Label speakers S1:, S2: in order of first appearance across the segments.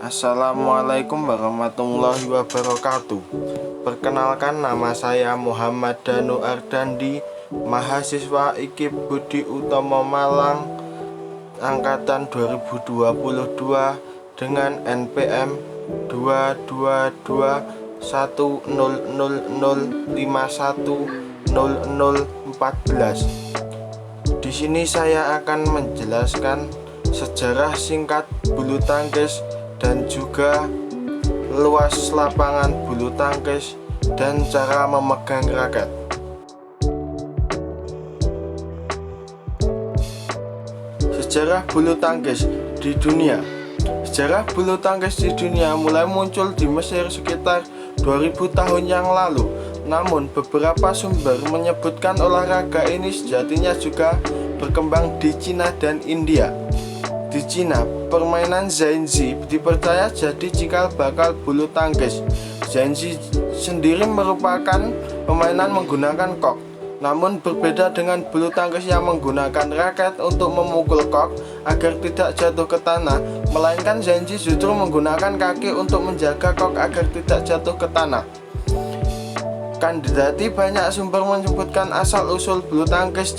S1: Assalamualaikum warahmatullahi wabarakatuh. Perkenalkan, nama saya Muhammad Danu Ardandi, mahasiswa IKIP Budi Utomo Malang, angkatan 2022 dengan NPM 2221000510014. Di sini saya akan menjelaskan sejarah singkat bulu tangkis dan juga luas lapangan bulu tangkis dan cara memegang raket. Sejarah bulu tangkis di dunia. Sejarah bulu tangkis di dunia mulai muncul di Mesir sekitar 2000 tahun yang lalu. Namun beberapa sumber menyebutkan olahraga ini sejatinya juga berkembang di Cina dan India. Di Cina, permainan zhenzi dipercaya jadi cikal bakal bulu tangkis. Zhenzi sendiri merupakan permainan menggunakan kok. Namun berbeda dengan bulu tangkis yang menggunakan raket untuk memukul kok agar tidak jatuh ke tanah, melainkan zhenzi justru menggunakan kaki untuk menjaga kok agar tidak jatuh ke tanah. Kandidati banyak sumber menyebutkan asal-usul bulu tangkis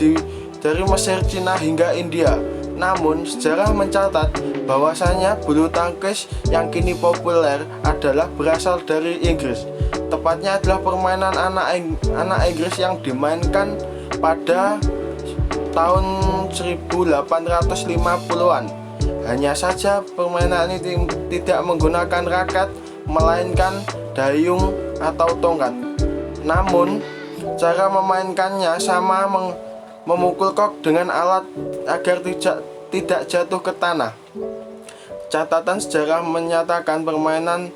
S1: dari Mesir, Cina hingga India. Namun, sejarah mencatat bahwasanya bulu tangkis yang kini populer adalah berasal dari Inggris. Tepatnya adalah permainan anak Inggris yang dimainkan pada tahun 1850-an. Hanya saja permainan ini tidak menggunakan raket, melainkan dayung atau tongkat. Namun, cara memainkannya sama memukul kok dengan alat agar tidak jatuh ke tanah. Catatan sejarah menyatakan permainan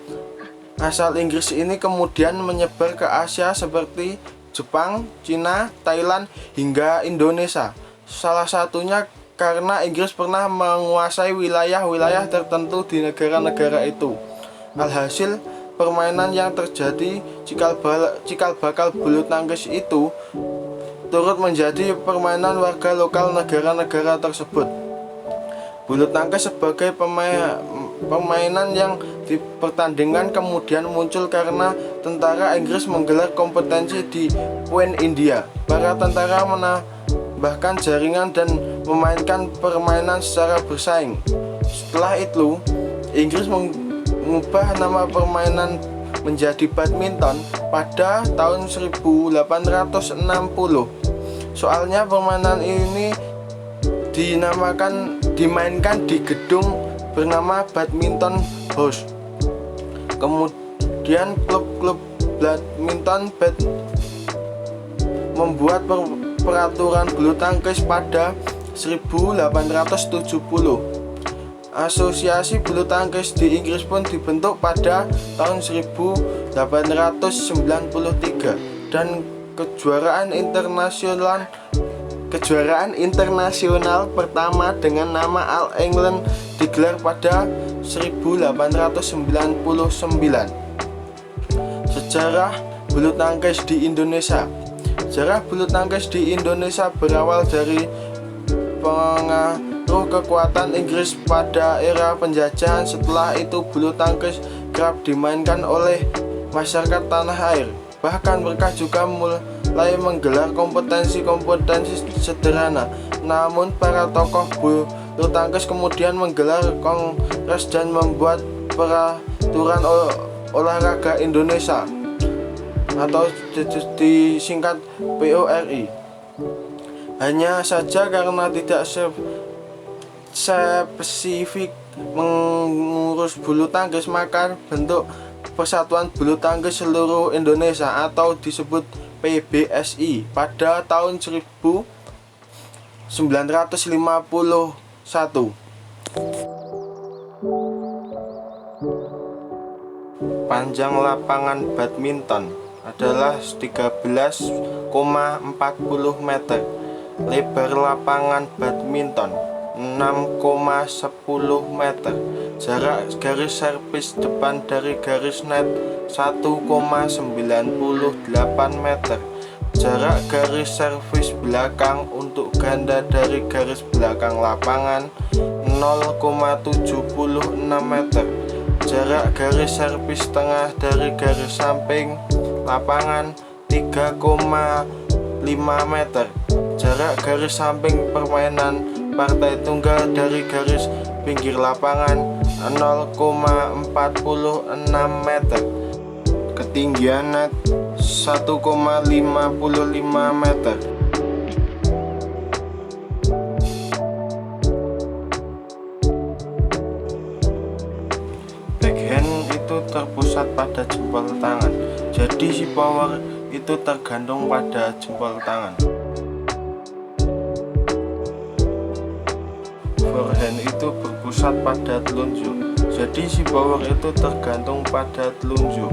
S1: asal Inggris ini kemudian menyebar ke Asia seperti Jepang, Cina, Thailand, hingga Indonesia. Salah satunya karena Inggris pernah menguasai wilayah-wilayah tertentu di negara-negara itu. Alhasil, permainan yang terjadi cikal bakal bulu tangkis itu turut menjadi permainan warga lokal negara-negara tersebut. Bulu tangkis sebagai permainan yang dipertandingkan kemudian muncul karena tentara Inggris menggelar kompetisi di Point India. Para tentara menambahkan jaringan dan memainkan permainan secara bersaing. Setelah itu, Inggris mengubah nama permainan menjadi badminton pada tahun 1860. Soalnya permainan ini dimainkan di gedung bernama Badminton House. Kemudian klub-klub badminton membuat peraturan bulu tangkis pada 1870. Asosiasi bulu tangkis di Inggris pun dibentuk pada tahun 1893 dan kejuaraan internasional pertama dengan nama All England digelar pada 1899. Sejarah bulu tangkis di Indonesia. Sejarah bulu tangkis di Indonesia berawal dari pengaruh kekuatan Inggris pada era penjajahan. Setelah itu bulu tangkis kerap dimainkan oleh masyarakat tanah air. Bahkan mereka juga mulai menggelar kompetisi sederhana. Namun para tokoh bulu tangkis kemudian menggelar kongres dan membuat peraturan olahraga Indonesia atau disingkat PORI. Hanya saja karena tidak spesifik mengurus bulu tangkis, maka bentuk Persatuan Bulu Tangkis Seluruh Indonesia atau disebut PBSI pada tahun 1951. Panjang lapangan badminton adalah 13,40 meter. Lebar lapangan badminton 6,10 meter. Jarak garis servis depan dari garis net 1,98 meter. Jarak garis servis belakang untuk ganda dari garis belakang lapangan 0,76 meter. Jarak garis servis tengah dari garis samping lapangan 3,5 meter. Jarak garis samping permainan partai tunggal dari garis pinggir lapangan 0,46 meter. Ketinggian net 1,55 meter. Backhand itu terpusat pada jempol tangan, jadi si power itu tergantung pada jempol tangan. Forehand itu berpusat pada telunjuk, jadi si power itu tergantung pada telunjuk.